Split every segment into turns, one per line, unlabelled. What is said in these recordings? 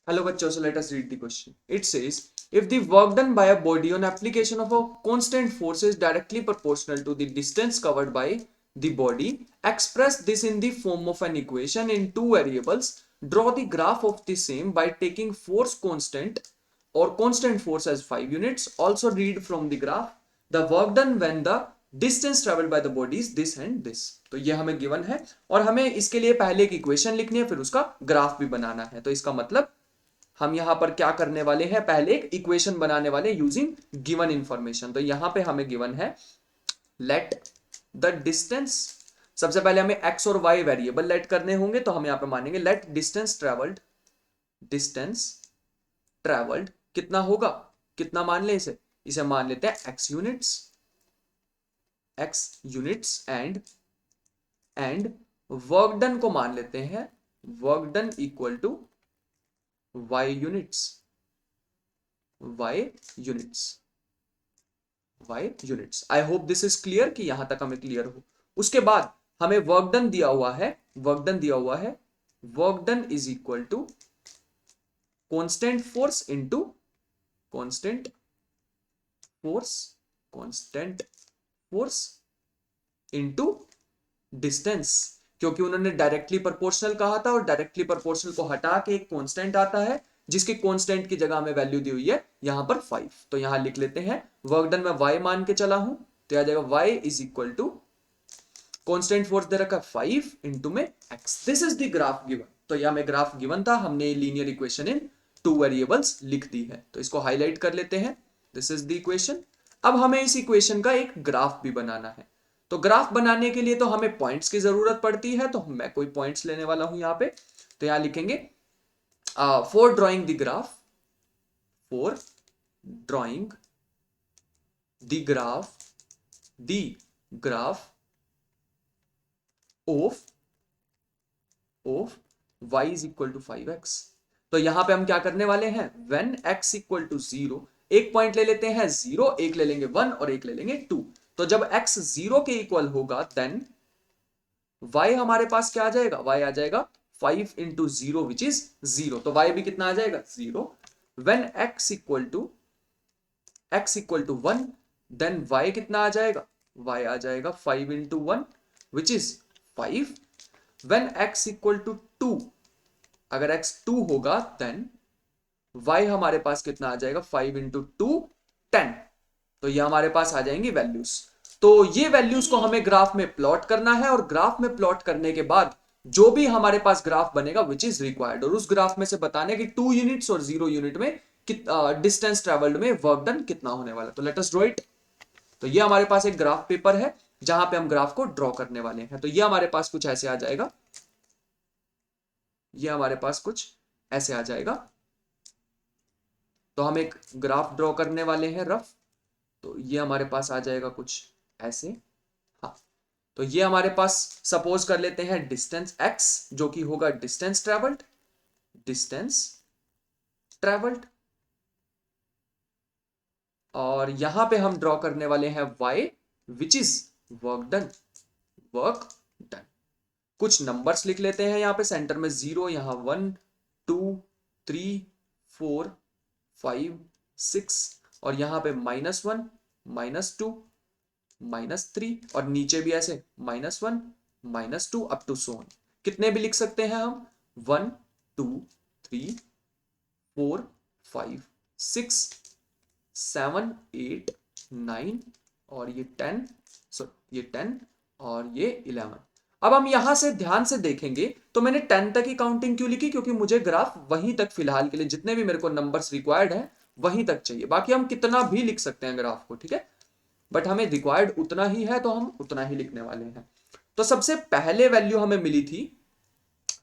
Hello bachcho, so let us read the question. It says, if the work done by a body on application of a constant force is directly proportional to the distance covered by the body, express this in the form of an equation in two variables. Draw the graph of the same by taking force constant or constant force as 5 units. Also read from the graph the work done when the distance traveled by the body is this and this. तो ये हमें given है और हमें इसके लिए पहले एक इक्वेशन लिखनी है, फिर उसका ग्राफ भी बनाना है। तो इसका मतलब हम यहां पर क्या करने वाले हैं, पहले एक इक्वेशन बनाने वाले यूजिंग गिवन इंफॉर्मेशन। तो यहां पे हमें गिवन है लेट द डिस्टेंस, सबसे पहले हमें एक्स और वाई वेरिएबल लेट करने होंगे, तो हम यहां पे मानेंगे let distance travelled, distance travelled कितना होगा, कितना मान ले इसे, इसे मान लेते हैं X units, X units and work done को मान लेते हैं work done equal to y units, y units, y units। I hope this is clear कि यहां तक हमें क्लियर हो। उसके बाद हमें वर्क डन दिया हुआ है, वर्क डन दिया हुआ है, work done is equal to constant force into constant force, constant force into distance, क्योंकि उन्होंने डायरेक्टली प्रोपोर्शनल कहा था और डायरेक्टली प्रोपोर्शनल को हटा के एक कांस्टेंट आता है जिसकी कांस्टेंट की जगह में वैल्यू दी हुई है यहां पर 5। तो यहां लिख लेते हैं वर्क डन में y मान के चला हूं, तो आ जाएगा y is equal to constant force दे रखा 5 इंटू में x। This is the graph given. तो यह हमें ग्राफ गिवन था, हमने linear equation in two variables लिख दी है। तो इसको हाईलाइट कर लेते हैं, दिस इज द इक्वेशन। अब हमें इस इक्वेशन का एक ग्राफ भी बनाना है। तो ग्राफ बनाने के लिए तो हमें पॉइंट्स की जरूरत पड़ती है, तो मैं कोई पॉइंट्स लेने वाला हूं यहां पे। तो यहां लिखेंगे for drawing the graph, for drawing the graph of y is equal to 5x। तो यहां पे हम क्या करने वाले हैं, when x इक्वल टू 0, एक पॉइंट ले लेते हैं 0, एक ले लेंगे 1 और एक ले लेंगे 2। तो जब x 0 के इक्वल होगा देन y हमारे पास क्या आ जाएगा, y आ जाएगा 5 इंटू 0 विच इज 0। तो y भी कितना आ जाएगा 0। when x equal to 1 then y कितना आ जाएगा, y आ जाएगा 5 इंटू 1 which is 5। when x equal to 2, अगर x 2 होगा देन y हमारे पास कितना आ जाएगा 5 इंटू 2 10। तो ये हमारे पास आ जाएंगी वैल्यूज। तो ये वैल्यूज को हमें ग्राफ में प्लॉट करना है और ग्राफ में प्लॉट करने के बाद जो भी हमारे पास ग्राफ बनेगा विच इज रिक्वायर्ड, और उस ग्राफ में से बताने कि 2 यूनिट्स और 0 यूनिट में डिस्टेंस ट्रेवल्ड में वर्क डन कितना होने वाला। तो लेट अस ड्रॉ इट। तो ये हमारे पास एक ग्राफ पेपर है जहां पे हम ग्राफ को ड्रॉ करने वाले हैं। तो ये हमारे पास कुछ ऐसे आ जाएगा, ये हमारे पास कुछ ऐसे आ जाएगा। तो हम एक ग्राफ ड्रॉ करने वाले हैं रफ। तो ये हमारे पास आ जाएगा कुछ ऐसे। हाँ, तो ये हमारे पास सपोज कर लेते हैं डिस्टेंस x जो कि होगा डिस्टेंस ट्रेवल्ड, डिस्टेंस ट्रेवल्ड। और यहां पे हम ड्रॉ करने वाले हैं y which is work done, work done. कुछ नंबर्स लिख लेते हैं यहां पे, सेंटर में 0, यहां 1 2 3 4 5 6 और यहां पे -1 -2 -3 और नीचे भी ऐसे -1 -2 अप टू सो ऑन। कितने भी लिख सकते हैं हम, 1 2 3 4 5 6 7 8 9 और ये 10, ये 10 और ये 11। अब हम यहां से ध्यान से देखेंगे तो मैंने 10 तक ही काउंटिंग क्यों लिखी, क्योंकि मुझे ग्राफ वहीं तक फिलहाल के लिए जितने भी मेरे को नंबर्स रिक्वायर्ड है वहीं तक चाहिए। बाकी हम कितना भी लिख सकते हैं ग्राफ को, ठीक है, बट हमें रिक्वायर्ड उतना ही है तो हम उतना ही लिखने वाले हैं। तो सबसे पहले वैल्यू हमें मिली थी,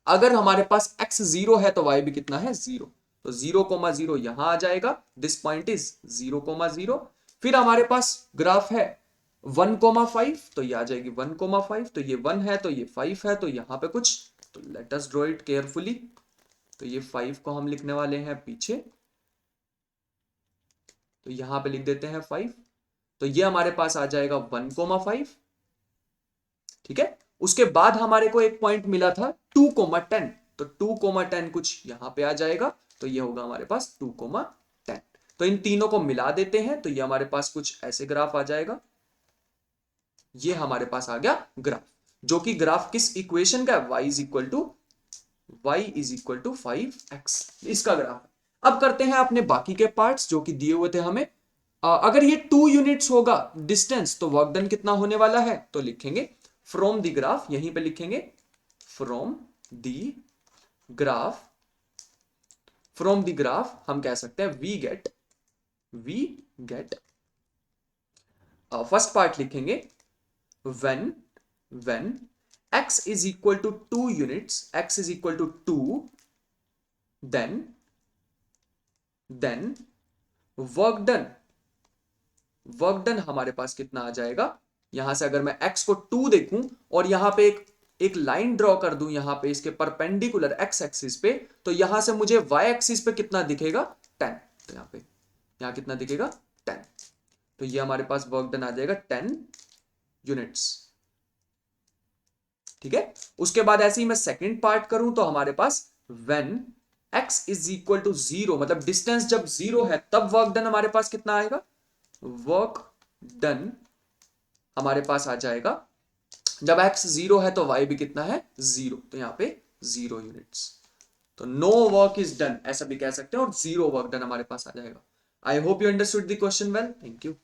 अगर हमारे पास x 0 है तो y भी कितना है 0। तो 0,0 यहां आ जाएगा, दिस पॉइंट इज 0,0। फिर हमारे पास ग्राफ है 1,5, तो ये आ जाएगी 1,5। तो ये 1 है तो ये 5 है, तो यहां पे कुछ, तो let us draw it carefully. तो ये 5 को हम लिखने वाले हैं पीछे, तो यहां पे लिख देते हैं 5। तो ये हमारे पास आ जाएगा 1,5, ठीक है। उसके बाद हमारे को एक पॉइंट मिला था 2,10, तो 2,10 कुछ यहां पे आ जाएगा। तो ये होगा हमारे पास 2,10। तो इन तीनों को मिला देते हैं तो ये हमारे पास कुछ ऐसे ग्राफ आ जाएगा। ये हमारे पास आ गया ग्राफ, जो कि ग्राफ किस इक्वेशन का है, y is equal to 5x, इसका ग्राफ है। अब करते हैं अपने बाकी के पार्ट्स जो कि दिए हुए थे हमें। अगर ये 2 यूनिट्स होगा डिस्टेंस तो वर्क डन कितना होने वाला है, तो लिखेंगे फ्रॉम द ग्राफ, यहीं पे लिखेंगे from the graph, from the graph हम कह सकते हैं वी गेट फर्स्ट पार्ट लिखेंगे when x is equal to 2 units, x is equal to 2, then work done हमारे पास कितना आ जाएगा। यहां से अगर मैं x को 2 देखूं और यहां पे एक लाइन ड्रॉ कर दूं यहां पे इसके परपेंडिकुलर x एक्सिस पे, तो यहां से मुझे y एक्सिस पे कितना दिखेगा 10। तो यहां कितना दिखेगा 10। तो ये हमारे पास वर्क डन आ जाएगा 10 यूनिट्स। ठीक है, उसके बाद ऐसे ही मैं सेकंड पार्ट करूं तो हमारे पास when x is equal to 0, मतलब डिस्टेंस जब 0 है तब वर्क डन हमारे पास कितना आएगा, वर्क डन हमारे पास आ जाएगा, जब x 0 है तो y भी कितना है 0, तो यहां पे 0 यूनिट्स। तो नो वर्क इज डन ऐसा भी कह सकते हैं और 0 वर्क डन हमारे पास आ जाएगा। I hope you understood the question well, thank you.